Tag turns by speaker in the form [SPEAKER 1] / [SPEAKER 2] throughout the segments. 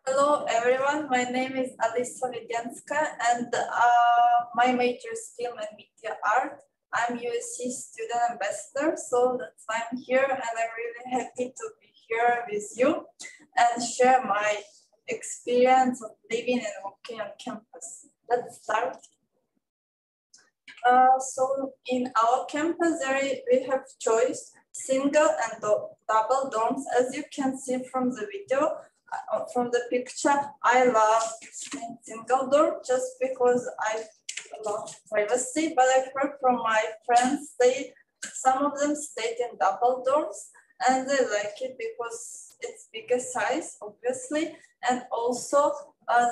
[SPEAKER 1] Hello everyone, my name is Alisa Vidyanska and my major is film and media art. I'm USC student ambassador, so that's why I'm here and I'm really happy to be here with you and share my experience of living and working on campus. Let's start. So in our campus, we have choice single and double dorms. As you can see from the video, from the picture, I love single dorm just because I love privacy. But I've heard from my friends, some of them stayed in double dorms and they like it because it's bigger size, obviously, and also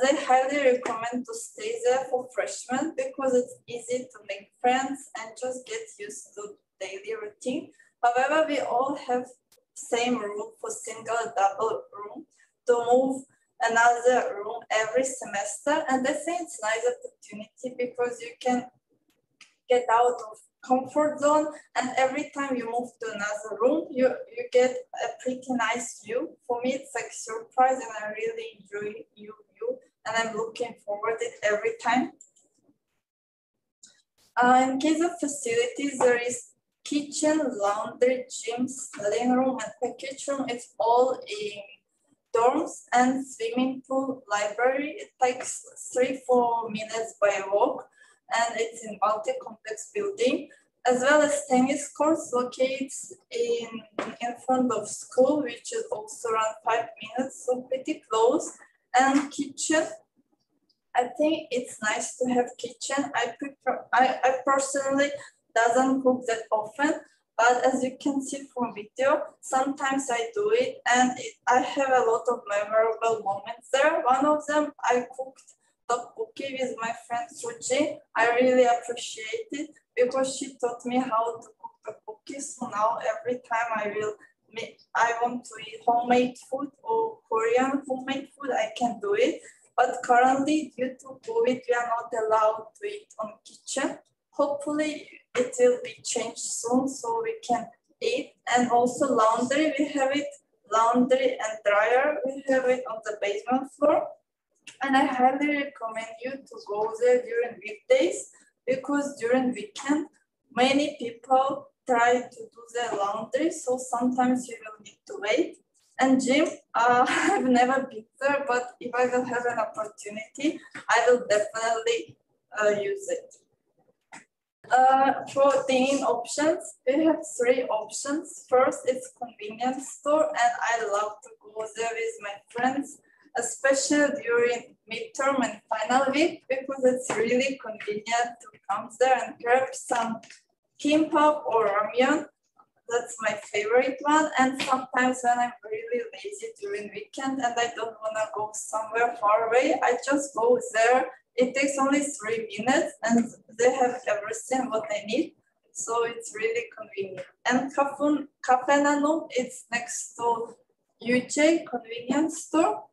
[SPEAKER 1] they highly recommend to stay there for freshmen because it's easy to make friends and just get used to daily routine. However, we all have same rule for single and double room to move another room every semester. And I think it's a nice opportunity because you can get out of comfort zone, and every time you move to another room, you get a pretty nice view. For me, it's like surprise, and I really enjoy you, and I'm looking forward to it every time. In case of facilities, there is kitchen, laundry, gym, studying room, and package room. It's all in dorms, and swimming pool, library. It takes 3-4 minutes by walk, and it's in multi-complex building, as well as tennis courts located in front of school, which is also around 5 minutes, so pretty close. And kitchen, I think it's nice to have kitchen. I personally doesn't cook that often, but as you can see from video, sometimes I do it, and I have a lot of memorable moments there. One of them, I cooked tteokbokki with my friend Suji. I really appreciate it because she taught me how to cook tteokbokki. So now every time I want to eat homemade food or Korean homemade food, I can do it. But currently, due to COVID, we are not allowed to eat on kitchen. Hopefully, it will be changed soon so we can eat. And also laundry, we have it, laundry and dryer, we have it on the basement floor. And I highly recommend you to go there during weekdays because during weekend, many people try to do their laundry. So sometimes you will need to wait. And gym, I've never been there, but if I will have an opportunity, I will definitely use it. For dining options, we have 3 options. First, it's convenience store, and I love to go there with my friends, especially during midterm and final week, because it's really convenient to come there and grab some kimbap or ramyeon. That's my favorite one. And sometimes when I'm really lazy during weekend and I don't want to go somewhere far away, I just go there. It takes only 3 minutes and they have everything what I need. So it's really convenient. And Cafe Nano, it's next to UJ convenience store.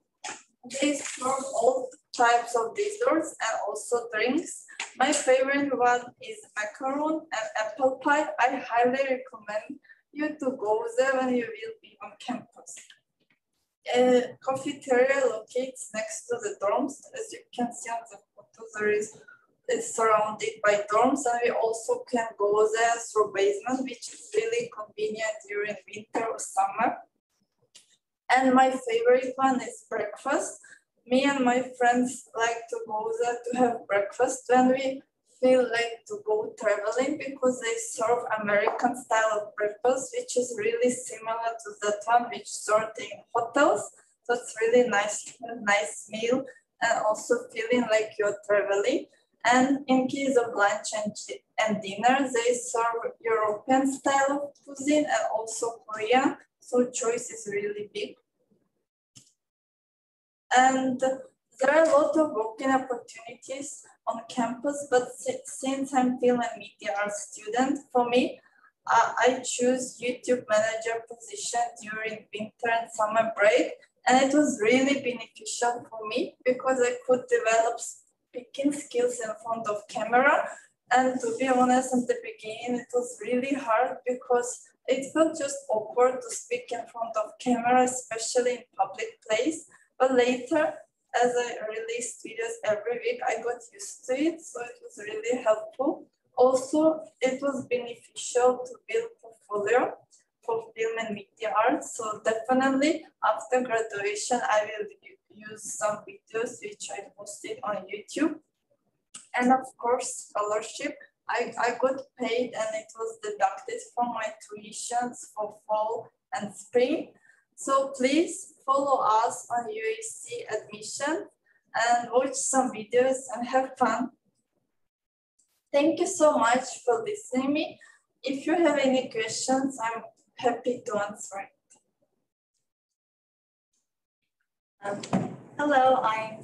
[SPEAKER 1] They serve all types of desserts and also drinks. My favorite one is macaron and apple pie. I highly recommend you to go there when you will be on campus. Cafeteria locates next to the dorms. As you can see on the photo, it's surrounded by dorms, and we also can go there through basement, which is really convenient during winter or summer. And my favorite one is breakfast. Me and my friends like to go there to have breakfast when we feel like to go traveling because they serve American style of breakfast, which is really similar to that one which served in hotels. So it's really nice meal and also feeling like you're traveling. And in case of lunch and dinner, they serve European style of cuisine and also Korean. So choice is really big. And there are a lot of working opportunities on campus, but since I'm film and media art student, for me, I choose YouTube manager position during winter and summer break. And it was really beneficial for me because I could develop speaking skills in front of camera. And to be honest, at the beginning, it was really hard because it felt just awkward to speak in front of camera, especially in public place. But later, as I released videos every week, I got used to it, so it was really helpful. Also, it was beneficial to build portfolio for film and media arts. So definitely after graduation, I will use some videos which I posted on YouTube. And of course, scholarship. I got paid and it was deducted from my tuitions for fall and spring. So please follow us on UAC admission and watch some videos and have fun. Thank you so much for listening to me. If you have any questions, I'm happy to answer it.
[SPEAKER 2] Hello, I'm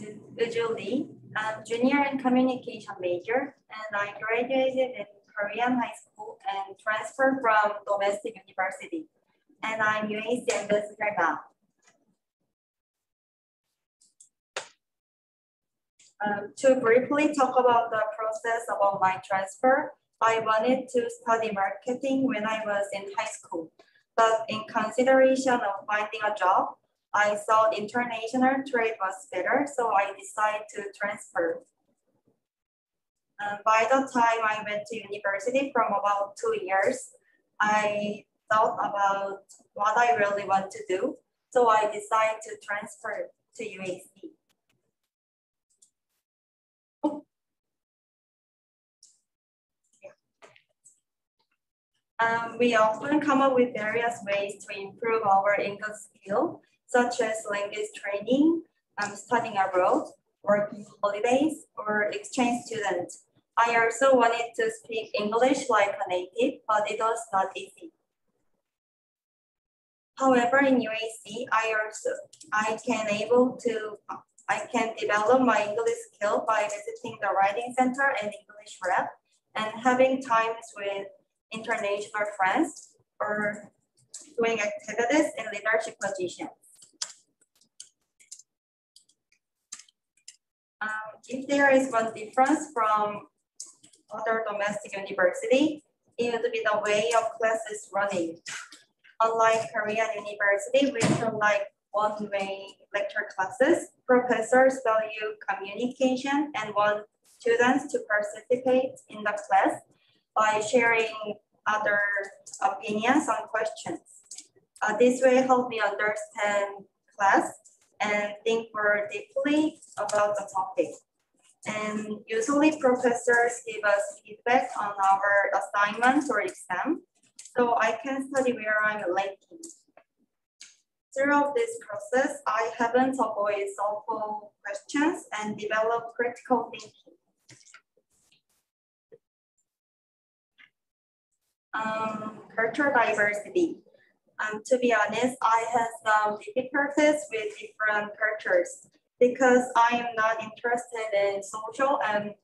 [SPEAKER 2] Julie. I'm junior and communication major, and I graduated in Korean high school and transferred from domestic university. And I'm UAC ambassador now. To briefly talk about the process about my transfer, I wanted to study marketing when I was in high school, but in consideration of finding a job, I saw international trade was better, so I decided to transfer. By the time I went to university from about 2 years, I thought about what I really want to do, so I decided to transfer to UAC. We often come up with various ways to improve our English skill, such as language training, studying abroad, working holidays, or exchange students. I also wanted to speak English like a native, but it was not easy. However, in UAC, I can develop my English skill by visiting the writing center and English rep and having times with international friends or doing activities in leadership positions. If there is one difference from other domestic university, it would be the way of classes running. Unlike Korean university, which are like one-way lecture classes, professors value communication and want students to participate in the class by sharing other opinions on questions. This way help me understand class and think more deeply about the topic. And usually professors give us feedback on our assignments or exam, so I can study where I'm lacking. Throughout this process, I haven't avoided thoughtful questions and developed critical thinking. Cultural diversity. To be honest, I have some difficulties with different cultures because I am not interested in social and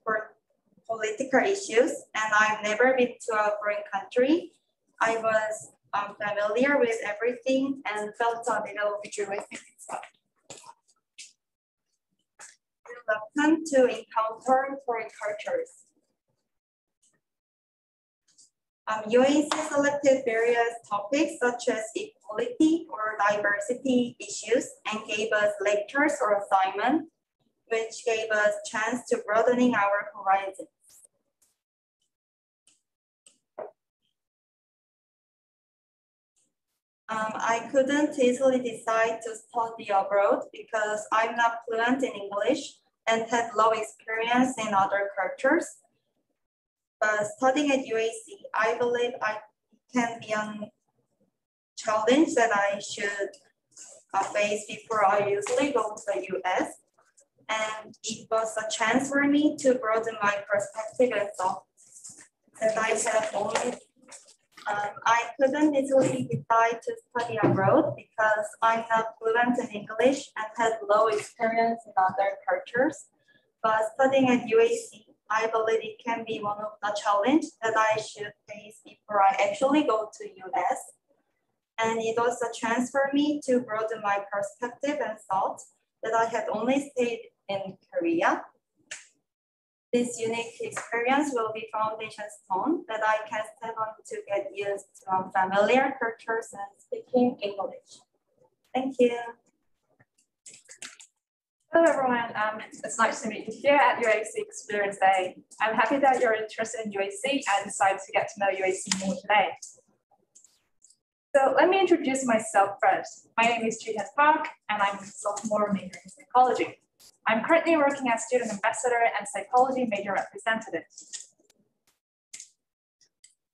[SPEAKER 2] political issues, and I've never been to a foreign country. I was familiar with everything and felt a little reluctant to encounter foreign cultures. UAC selected various topics such as equality or diversity issues and gave us lectures or assignments, which gave us a chance to broadening our horizons. I couldn't easily decide to study abroad because I'm not fluent in English and had low experience in other cultures. But studying at UAC, I believe I can be a challenge that I should face before I usually go to the US. And it was a chance for me to broaden my perspective and thoughts that I have only. I couldn't easily decide to study abroad because I'm not fluent in English and had low experience in other cultures. But studying at UAC, I believe it can be one of the challenges that I should face before I actually go to US. And it was a chance for me to broaden my perspective and thoughts that I had only stayed in Korea. This unique experience will be foundation stone that I can step on to get used to familiar cultures and speaking English. Thank you.
[SPEAKER 3] Hello everyone, it's nice to meet you here at UAC Experience Day. I'm happy that you're interested in UAC and decided to get to know UAC more today. So let me introduce myself first. My name is Jihan Park and I'm a sophomore major in psychology. I'm currently working as student ambassador and psychology major representative.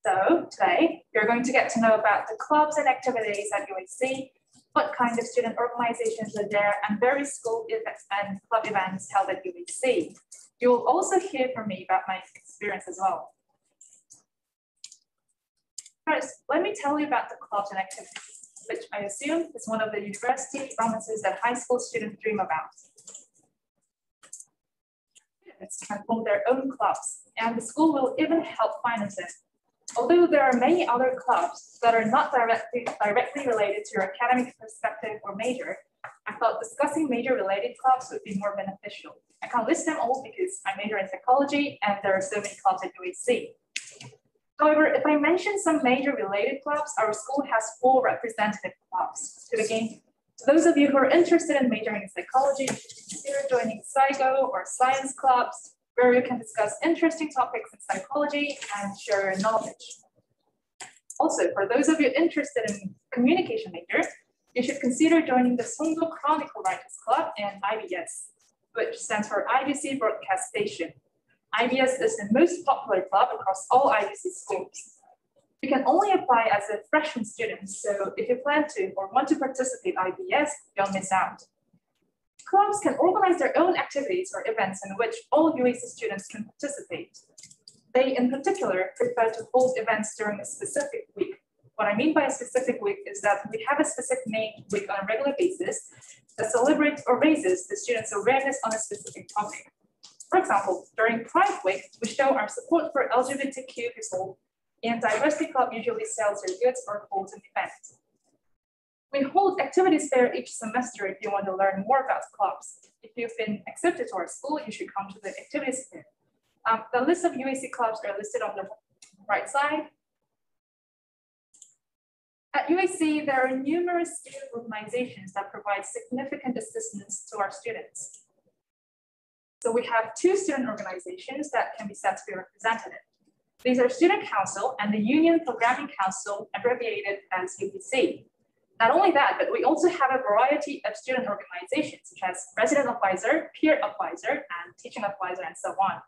[SPEAKER 3] So today, you're going to get to know about the clubs and activities at UAC, what kind of student organizations are there, and various school events and club events held at UAC. You will also hear from me about my experience as well. First, let me tell you about the clubs and activities, which I assume is one of the university promises that high school students dream about. Students can form their own clubs, and the school will even help finance it. Although there are many other clubs that are not directly related to your academic perspective or major, I thought discussing major-related clubs would be more beneficial. I can't list them all because I major in psychology and there are so many clubs at UAC. However, if I mention some major-related clubs, our school has 4 representative clubs. To begin, to those of you who are interested in majoring in psychology, you should consider joining Psycho or science clubs, where you can discuss interesting topics in psychology and share your knowledge. Also, for those of you interested in communication major, you should consider joining the Songdo Chronicle Writers Club and IBS, which stands for IBC Broadcast Station. IBS is the most popular club across all IBC schools. You can only apply as a freshman student, so if you plan to or want to participate in IBS, don't miss out. Clubs can organize their own activities or events in which all UAC students can participate. They, in particular, prefer to hold events during a specific week. What I mean by a specific week is that we have a specific named week on a regular basis that celebrates or raises the students' awareness on a specific topic. For example, during Pride Week, we show our support for LGBTQ people, and Diversity Club usually sells their goods or holds an event. We hold activities fair each semester if you want to learn more about clubs. If you've been accepted to our school, you should come to the activities fair. The list of UAC clubs are listed on the right side. At UAC, there are numerous student organizations that provide significant assistance to our students. So we have 2 student organizations that can be said to be representative. These are Student Council and the Union Programming Council, abbreviated as UPC. Not only that, but we also have a variety of student organizations, such as resident advisor, peer advisor, and teaching advisor, and so on.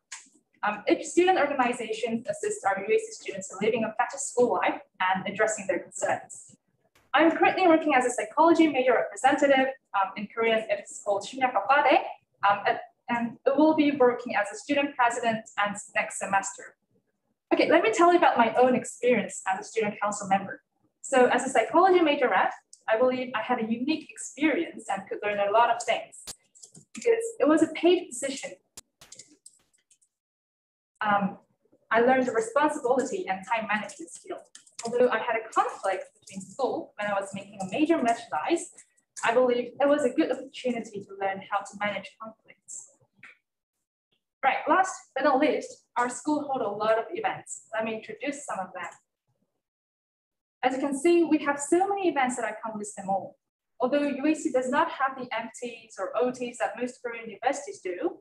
[SPEAKER 3] Each student organization assists our UAC students in living a better school life and addressing their concerns. I'm currently working as a psychology major representative. In Korean, it's called Shinyakapade, and it will be working as a student president and next semester. Okay, let me tell you about my own experience as a student council member. So as a psychology major rep, I believe I had a unique experience and could learn a lot of things because it was a paid position. I learned the responsibility and time management skill. Although I had a conflict between school when I was making a major merchandise, I believe it was a good opportunity to learn how to manage conflicts. Right, last but not least, our school holds a lot of events. Let me introduce some of them. As you can see, we have so many events that I can't list them all. Although UAC does not have the MTs or OTs that most Korean universities do,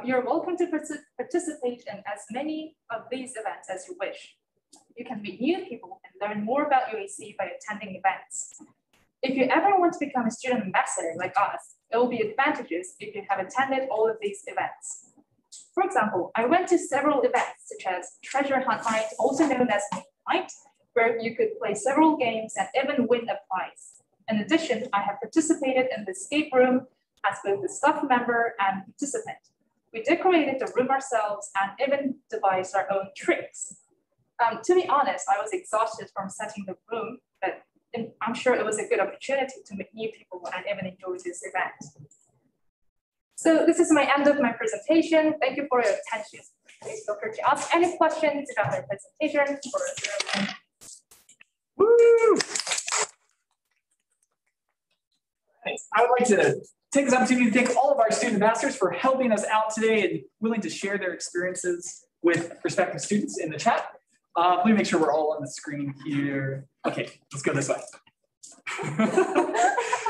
[SPEAKER 3] you're welcome to participate in as many of these events as you wish. You can meet new people and learn more about UAC by attending events. If you ever want to become a student ambassador like us, it will be advantageous if you have attended all of these events. For example, I went to several events such as Treasure Hunt Night, also known as Meet Night, where you could play several games and even win a prize. In addition, I have participated in the escape room as both the staff member and participant. We decorated the room ourselves and even devised our own tricks. To be honest, I was exhausted from setting the room, but I'm sure it was a good opportunity to meet new people and even enjoy this event. So this is my end of my presentation. Thank you for your attention. Please feel free to ask any questions about my presentation or
[SPEAKER 4] Woo! I would like to take this opportunity to thank all of our student ambassadors for helping us out today and willing to share their experiences with prospective students in the chat. Let me make sure we're all on the screen here. Okay, let's go this way.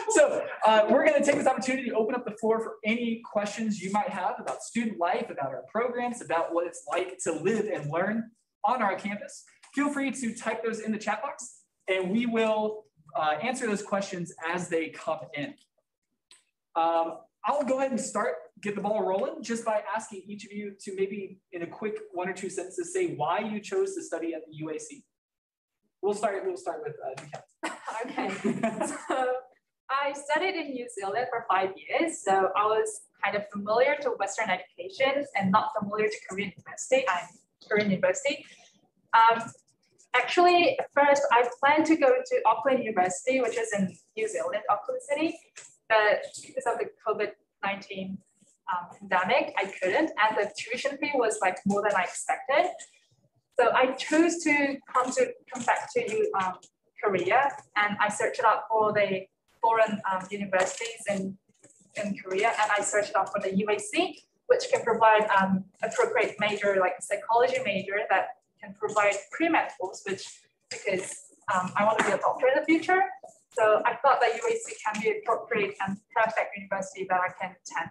[SPEAKER 4] So We're going to take this opportunity to open up the floor for any questions you might have about student life, about our programs, about what it's like to live and learn on our campus. Feel free to type those in the chat box, and we will answer those questions as they come in. I'll go ahead and get the ball rolling just by asking each of you to maybe in a quick 1 or 2 sentences say why you chose to study at the UAC. We'll start with
[SPEAKER 3] Okay. So I studied in New Zealand for 5 years, so I was kind of familiar to Western education and not familiar to Korean University. Actually, first I planned to go to Auckland University, which is in New Zealand, Auckland City, but because of the COVID-19 pandemic, I couldn't, and the tuition fee was like more than I expected. So I chose to come back to Korea, and I searched out for the foreign universities in Korea, and I searched out for the UAC, which can provide appropriate major, like psychology major that can provide pre-med course, because I want to be a doctor in the future. So I thought that UAC can be an appropriate and perfect university that I can attend.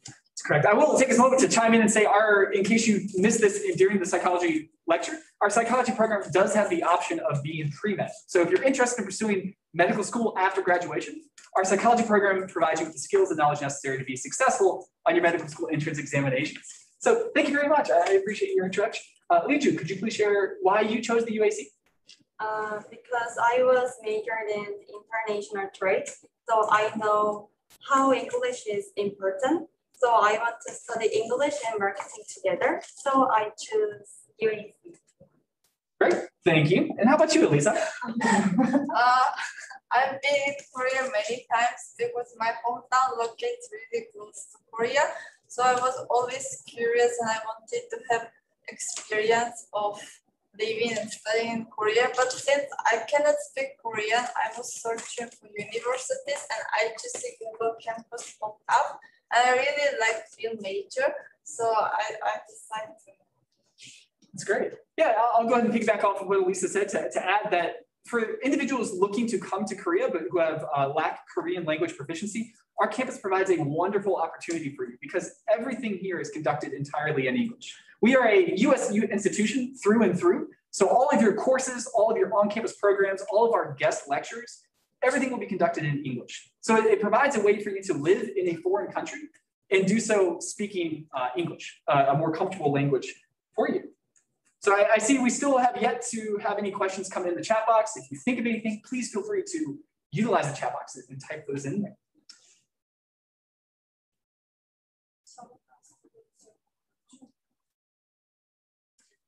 [SPEAKER 4] That's correct. I will take this moment to chime in and say, in case you missed this during the psychology lecture, our psychology program does have the option of being pre-med. So if you're interested in pursuing medical school after graduation, our psychology program provides you with the skills and knowledge necessary to be successful on your medical school entrance examinations. So thank you very much. I appreciate your introduction. Lee-Ju, could you please share why you chose the UAC?
[SPEAKER 2] Because I was majored in international trade, so I know how English is important. So I want to study English and marketing together. So I choose UAC.
[SPEAKER 4] Great, thank you. And how about you, Elisa?
[SPEAKER 1] I've been in Korea many times because my hometown located really close to Korea. So I was always curious and I wanted to have experience of living and studying in Korea. But since I cannot speak Korean, I was searching for universities and I just see Google campus popped up. And I really like field major. So I decided to.
[SPEAKER 4] That's great. Yeah, I'll go ahead and piggyback off of what Elisa said to add that for individuals looking to come to Korea but who have lack Korean language proficiency, our campus provides a wonderful opportunity for you because everything here is conducted entirely in English. We are a U.S. institution through and through, so all of your courses, all of your on-campus programs, all of our guest lectures, everything will be conducted in English. So it provides a way for you to live in a foreign country and do so speaking English, a more comfortable language for you. So I see we still have yet to have any questions come in the chat box. If you think of anything, please feel free to utilize the chat box and type those in there.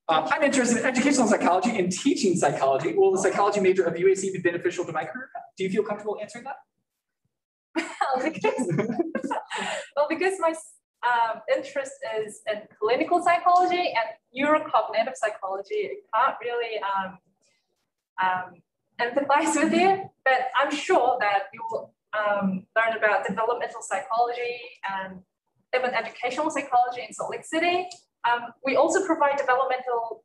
[SPEAKER 4] I'm interested in educational psychology and teaching psychology. Will the psychology major of UAC be beneficial to my career? Do you feel comfortable answering that?
[SPEAKER 3] Because my interest is in clinical psychology and neurocognitive psychology. I can't really empathize with you, but I'm sure that you will learn about developmental psychology and even educational psychology in Salt Lake City. We also provide developmental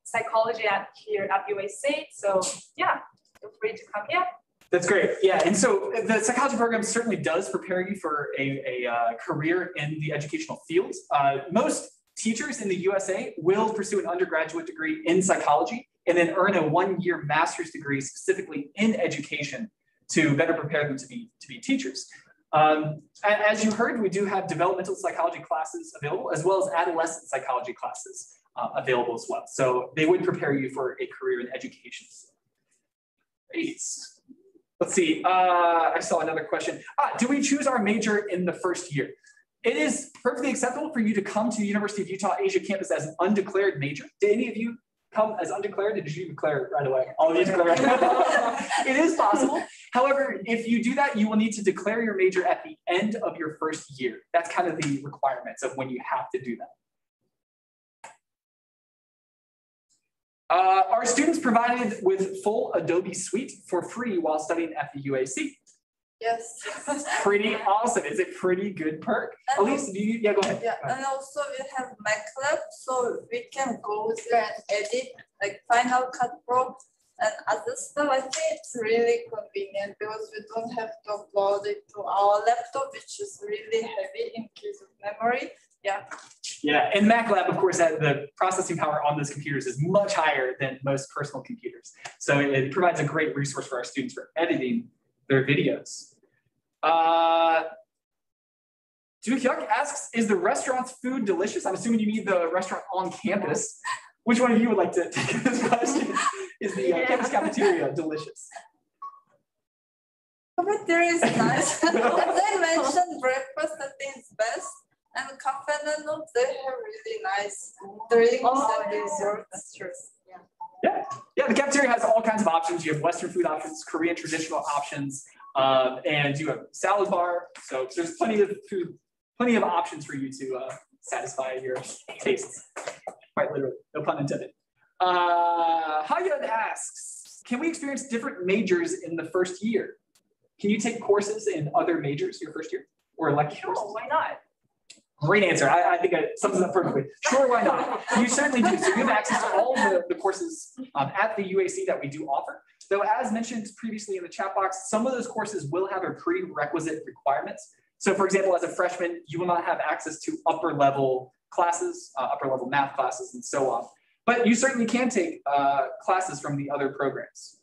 [SPEAKER 3] psychology here at UAC. So yeah, feel free to come here.
[SPEAKER 4] That's great. Yeah, and so the psychology program certainly does prepare you for a career in the educational fields. Most teachers in the USA will pursue an undergraduate degree in psychology and then earn a 1-year master's degree specifically in education to better prepare them to be teachers. As you heard, we do have developmental psychology classes available as well as adolescent psychology classes available as well. So they would prepare you for a career in education. Great. Let's see, I saw another question. Do we choose our major in the first year? It is perfectly acceptable for you to come to the University of Utah Asia campus as an undeclared major. Did any of you come as undeclared? Or did you declare it right away? All of you declare it. It is possible. However, if you do that, you will need to declare your major at the end of your first year. That's kind of the requirements of when you have to do that. Are students provided with full Adobe Suite for free while studying at the UAC?
[SPEAKER 1] Yes.
[SPEAKER 4] Pretty awesome. It's a pretty good perk. Elise, yeah, go ahead.
[SPEAKER 1] Yeah, and also we have Mac Lab, so we can go there and edit like Final Cut Pro. And other stuff, I think it's really convenient because we don't have to upload it to our laptop, which is really heavy in case of memory. Yeah.
[SPEAKER 4] Yeah, and MacLab, of course, the processing power on those computers is much higher than most personal computers. So it provides a great resource for our students for editing their videos. Dukyuk asks, is the restaurant's food delicious? I'm assuming you mean the restaurant on campus. Which one of you would like to take this question? Is the campus cafeteria delicious?
[SPEAKER 1] Cafeteria is nice. As I mentioned, breakfast I think is best. And cafe and notes, they have really nice drinks and desserts. That's true.
[SPEAKER 4] Yeah, the cafeteria has all kinds of options. You have Western food options, Korean traditional options, and you have salad bar. So there's plenty of food, plenty of options for you to satisfy your tastes. Quite literally, no pun intended. Hayun asks, can we experience different majors in the first year? Can you take courses in other majors your first year or elective courses?
[SPEAKER 3] Why not?
[SPEAKER 4] Great answer. I think it sums it up perfectly. Sure, why not? You certainly do. So you have access to all the courses at the UAC that we do offer. Though, as mentioned previously in the chat box, some of those courses will have a prerequisite requirements. So, for example, as a freshman, you will not have access to upper level classes, upper level math classes, and so on. But you certainly can take classes from the other programs.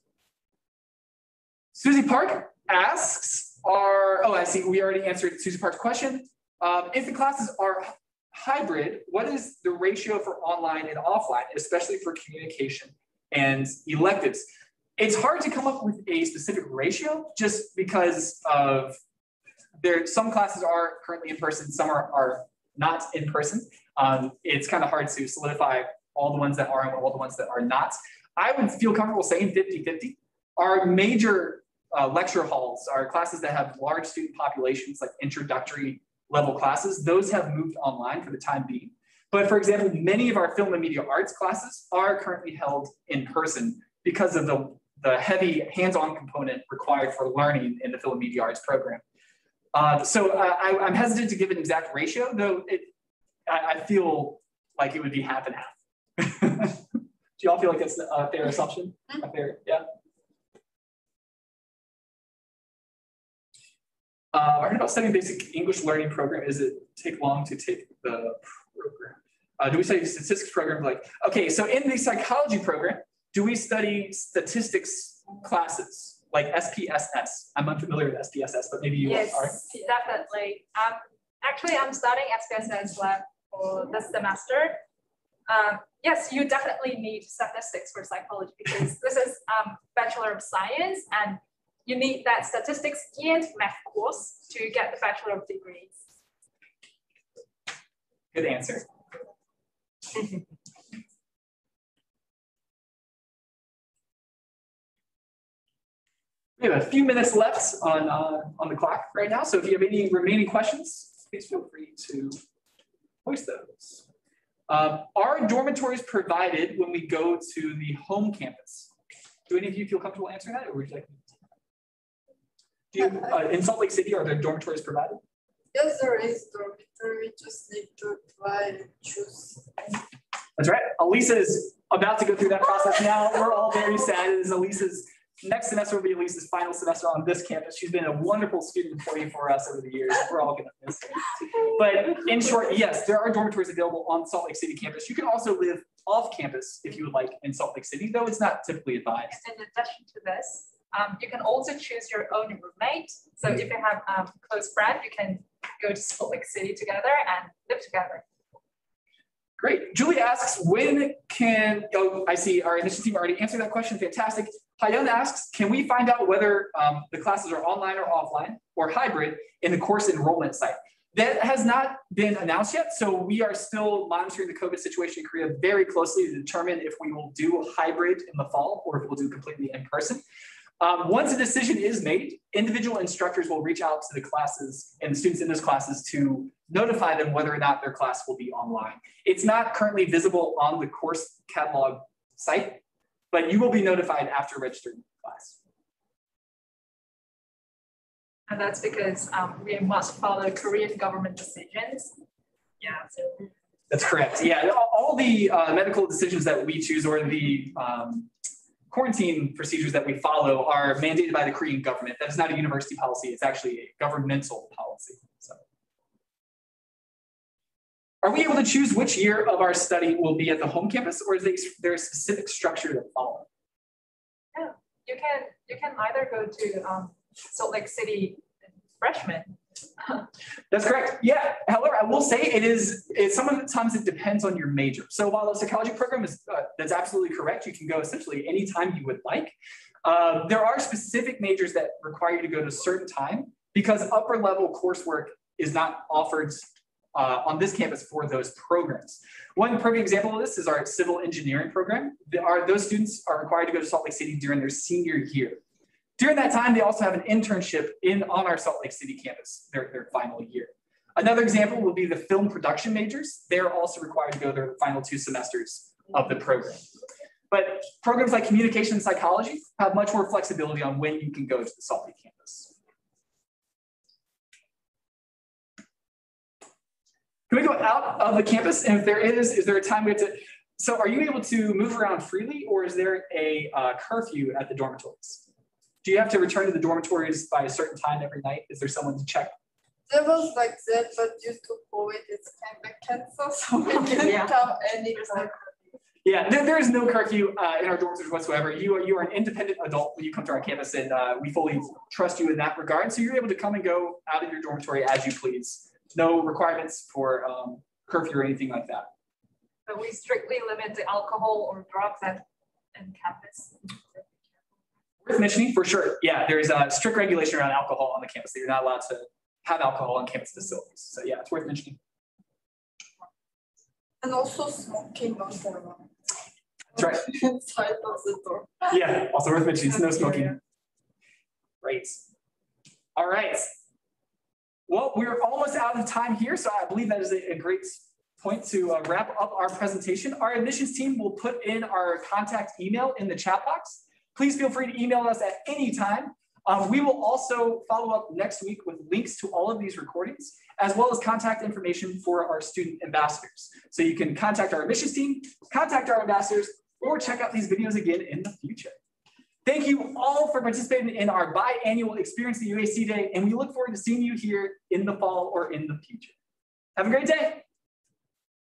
[SPEAKER 4] Susie Park asks, I see we already answered Susie Park's question. If the classes are hybrid, what is the ratio for online and offline, especially for communication and electives? It's hard to come up with a specific ratio just because of some classes are currently in person, some are not in person. It's kind of hard to solidify all the ones that are and all the ones that are not. I would feel comfortable saying 50-50. Our major lecture halls are classes that have large student populations, like introductory level classes. Those have moved online for the time being. But for example, many of our film and media arts classes are currently held in person because of the heavy hands-on component required for learning in the film and media arts program. So I'm hesitant to give an exact ratio, though I feel like it would be half and half. Do y'all feel like that's a fair assumption? Yeah. I heard about studying basic English learning program. Does it take long to take the program? Do we study statistics program? Okay, so in the psychology program, do we study statistics classes like SPSS? I'm unfamiliar with SPSS, but maybe you are.
[SPEAKER 3] Yes, definitely. Actually, I'm studying SPSS lab for this semester. Yes, you definitely need statistics for psychology because this is Bachelor of Science, and you need that statistics and math course to get the Bachelor of Degrees.
[SPEAKER 4] Good answer. We have a few minutes left on the clock right now, so if you have any remaining questions, please feel free to voice those. Are dormitories provided when we go to the home campus? Do any of you feel comfortable answering that, or would you like? In Salt Lake City, are there dormitories provided?
[SPEAKER 1] Yes, there is dormitory. We just need to apply and choose.
[SPEAKER 4] That's right. Elisa is about to go through that process now. We're all very sad. It is Elisa's next semester will be Elisa's final semester on this campus. She's been a wonderful student employee for us over the years. We're all going to miss her. But in short, yes, there are dormitories available on Salt Lake City campus. You can also live off campus if you would like in Salt Lake City, though it's not typically advised.
[SPEAKER 3] In addition to this, you can also choose your own roommate. So if you have a close friend, you can go to Salt Lake City together and live together.
[SPEAKER 4] Great. Julie asks, when can, I see our initiative team already answered that question. Fantastic. Hayun asks, can we find out whether the classes are online or offline or hybrid in the course enrollment site? That has not been announced yet. So we are still monitoring the COVID situation in Korea very closely to determine if we will do hybrid in the fall or if we'll do completely in person. Once a decision is made, individual instructors will reach out to the classes and the students in those classes to notify them whether or not their class will be online. It's not currently visible on the course catalog site, but you will be notified after registering the class.
[SPEAKER 3] And that's because we must follow Korean government decisions. Yeah. So.
[SPEAKER 4] That's correct. Yeah, all the medical decisions that we choose or the quarantine procedures that we follow are mandated by the Korean government. That is not a university policy, it's actually a governmental policy. So. Are we able to choose which year of our study will be at the home campus, or is there a specific structure to follow?
[SPEAKER 3] Yeah, you can either go to Salt Lake City freshman.
[SPEAKER 4] That's correct. Yeah. However, I will say sometimes it depends on your major. So while the psychology program is that's absolutely correct, you can go essentially anytime you would like. There are specific majors that require you to go at a certain time because upper level coursework is not offered on this campus for those programs. One perfect example of this is our civil engineering program. Those students are required to go to Salt Lake City during their senior year. During that time, they also have an internship on our Salt Lake City campus, their final year. Another example will be the film production majors. They're also required to go their final 2 semesters of the program. But programs like communication and psychology have much more flexibility on when you can go to the Salt Lake campus. Can we go out of the campus? And if there is there a time we have to, so are you able to move around freely, or is there a curfew at the dormitories? Do you have to return to the dormitories by a certain time every night? Is there someone to check?
[SPEAKER 1] There was like that, but due to COVID, it's kind of canceled, so we can't come anytime.
[SPEAKER 4] Yeah, there is no curfew in our dormitories whatsoever. You are an independent adult when you come to our campus, and we fully trust you in that regard. So you're able to come and go out of your dormitory as you please. No requirements for curfew or anything like that.
[SPEAKER 3] But we strictly limit the alcohol or drugs in campus.
[SPEAKER 4] Worth mentioning for sure. Yeah, there's a strict regulation around alcohol on the campus. That you're not allowed to have alcohol on campus facilities. So yeah, it's worth mentioning.
[SPEAKER 1] And also smoking on the room.
[SPEAKER 4] That's right.
[SPEAKER 1] Inside of the door.
[SPEAKER 4] Yeah, also worth mentioning. No smoking. Great. All right. Well, we're almost out of time here, so I believe that is a great point to wrap up our presentation. Our admissions team will put in our contact email in the chat box. Please feel free to email us at any time. We will also follow up next week with links to all of these recordings, as well as contact information for our student ambassadors. So you can contact our admissions team, contact our ambassadors, or check out these videos again in the future. Thank you all for participating in our biannual Experience the UAC Day, and we look forward to seeing you here in the fall or in the future. Have a great day.